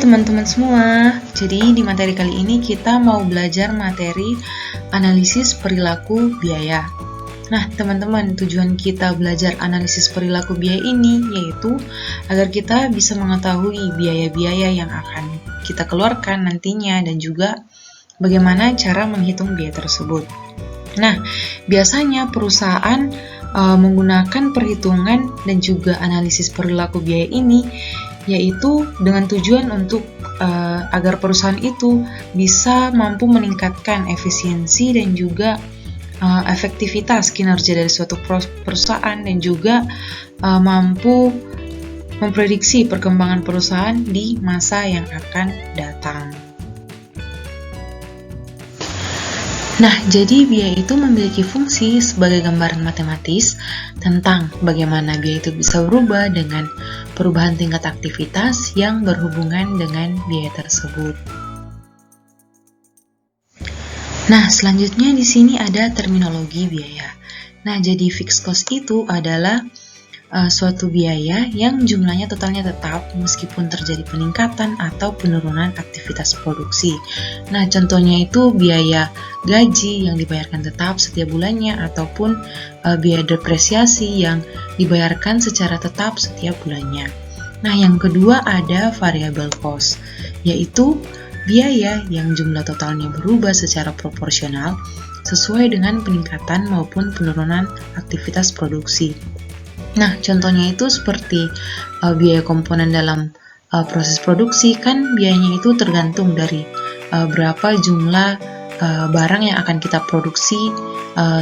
teman-teman semua, jadi di materi kali ini kita mau belajar materi analisis perilaku biaya. Nah teman-teman, tujuan kita belajar analisis perilaku biaya ini yaitu agar kita bisa mengetahui biaya-biaya yang akan kita keluarkan nantinya dan juga bagaimana cara menghitung biaya tersebut. Nah, biasanya perusahaan menggunakan perhitungan dan juga analisis perilaku biaya ini yaitu dengan tujuan untuk agar perusahaan itu bisa mampu meningkatkan efisiensi dan juga efektivitas kinerja dari suatu perusahaan dan juga mampu memprediksi perkembangan perusahaan di masa yang akan datang. Nah, jadi biaya itu memiliki fungsi sebagai gambaran matematis tentang bagaimana biaya itu bisa berubah dengan perubahan tingkat aktivitas yang berhubungan dengan biaya tersebut. Nah, selanjutnya di sini ada terminologi biaya. Nah, jadi fixed cost itu adalah suatu biaya yang jumlahnya totalnya tetap meskipun terjadi peningkatan atau penurunan aktivitas produksi. Nah, contohnya itu biaya gaji yang dibayarkan tetap setiap bulannya ataupun biaya depresiasi yang dibayarkan secara tetap setiap bulannya. Nah, yang kedua ada variable cost, yaitu biaya yang jumlah totalnya berubah secara proporsional sesuai dengan peningkatan maupun penurunan aktivitas produksi. Nah, contohnya itu seperti biaya komponen dalam proses produksi, kan biayanya itu tergantung dari berapa jumlah barang yang akan kita produksi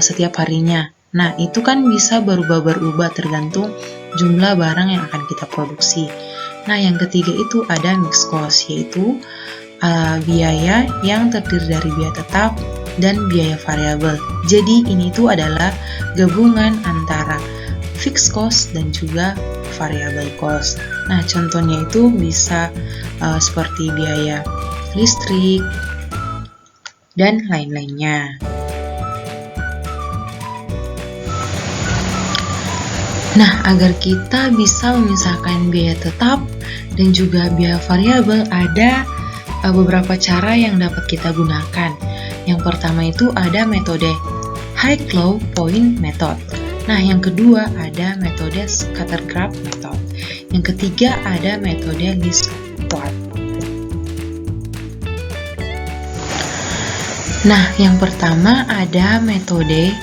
setiap harinya. Nah, itu kan bisa berubah-berubah tergantung jumlah barang yang akan kita produksi. Nah, yang ketiga itu ada mixed cost, yaitu biaya yang terdiri dari biaya tetap dan biaya variabel. Jadi, ini tuh adalah gabungan antara fixed cost dan juga variable cost. Nah, contohnya itu bisa seperti biaya listrik dan lain-lainnya. Nah, agar kita bisa memisahkan biaya tetap dan juga biaya variabel, ada beberapa cara yang dapat kita gunakan. Yang pertama itu ada metode High-Low Point Method. Nah, yang kedua ada metode scatter graph method. Yang ketiga ada metode least square. Nah, yang pertama ada metode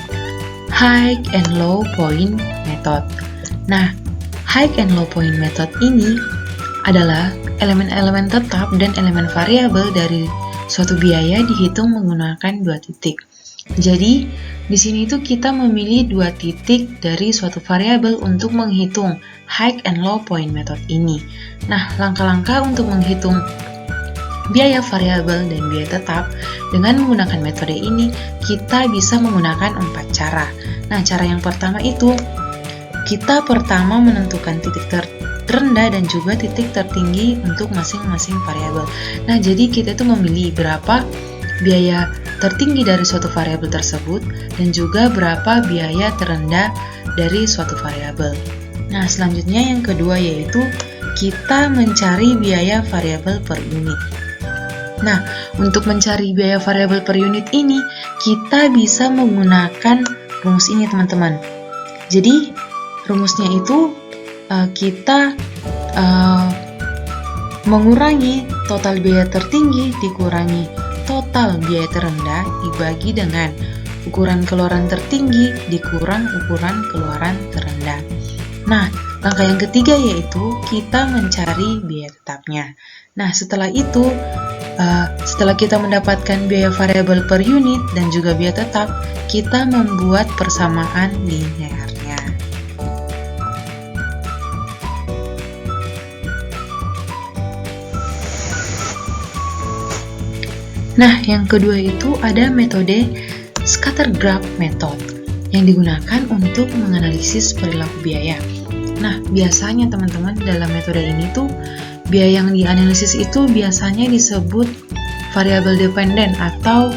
high and low point method. Nah, high and low point method ini adalah elemen-elemen tetap dan elemen variabel dari suatu biaya dihitung menggunakan dua titik. Jadi, di sini itu kita memilih dua titik dari suatu variabel untuk menghitung high and low point method ini. Nah, langkah-langkah untuk menghitung biaya variabel dan biaya tetap dengan menggunakan metode ini, kita bisa menggunakan 4 cara. Nah, cara yang pertama itu, kita pertama menentukan titik terendah dan juga titik tertinggi untuk masing-masing variabel. Nah, jadi kita itu memilih berapa biaya tertinggi dari suatu variabel tersebut dan juga berapa biaya terendah dari suatu variabel. Nah, selanjutnya yang kedua yaitu kita mencari biaya variabel per unit. Nah, untuk mencari biaya variabel per unit ini, kita bisa menggunakan rumus ini, teman-teman. Jadi, rumusnya itu kita mengurangi total biaya tertinggi dikurangi total biaya terendah dibagi dengan ukuran keluaran tertinggi dikurang ukuran keluaran terendah. Nah, langkah yang ketiga yaitu kita mencari biaya tetapnya. Nah, setelah itu, setelah kita mendapatkan biaya variabel per unit dan juga biaya tetap, kita membuat persamaan linearnya. Nah, yang kedua itu ada metode scatter graph method yang digunakan untuk menganalisis perilaku biaya. Nah, biasanya teman-teman dalam metode ini tuh biaya yang dianalisis itu biasanya disebut variabel dependen atau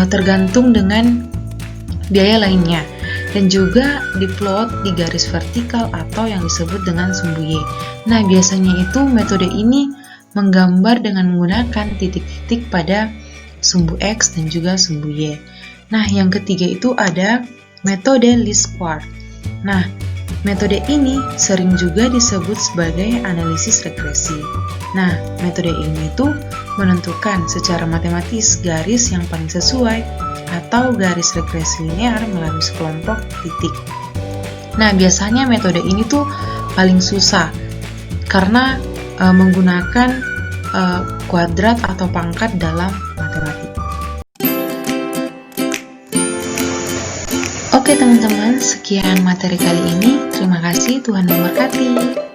tergantung dengan biaya lainnya dan juga diplot di garis vertikal atau yang disebut dengan sumbu Y. Nah, biasanya itu metode ini menggambar dengan menggunakan titik-titik pada sumbu X dan juga sumbu Y. Nah, yang ketiga itu ada metode least square. Nah, metode ini sering juga disebut sebagai analisis regresi. Nah, metode ini tuh menentukan secara matematis garis yang paling sesuai atau garis regresi linear melalui sekelompok titik. Nah, biasanya metode ini tuh paling susah karena menggunakan kuadrat atau pangkat dalam matematika. Oke teman-teman, sekian materi kali ini. Terima kasih, Tuhan memberkati.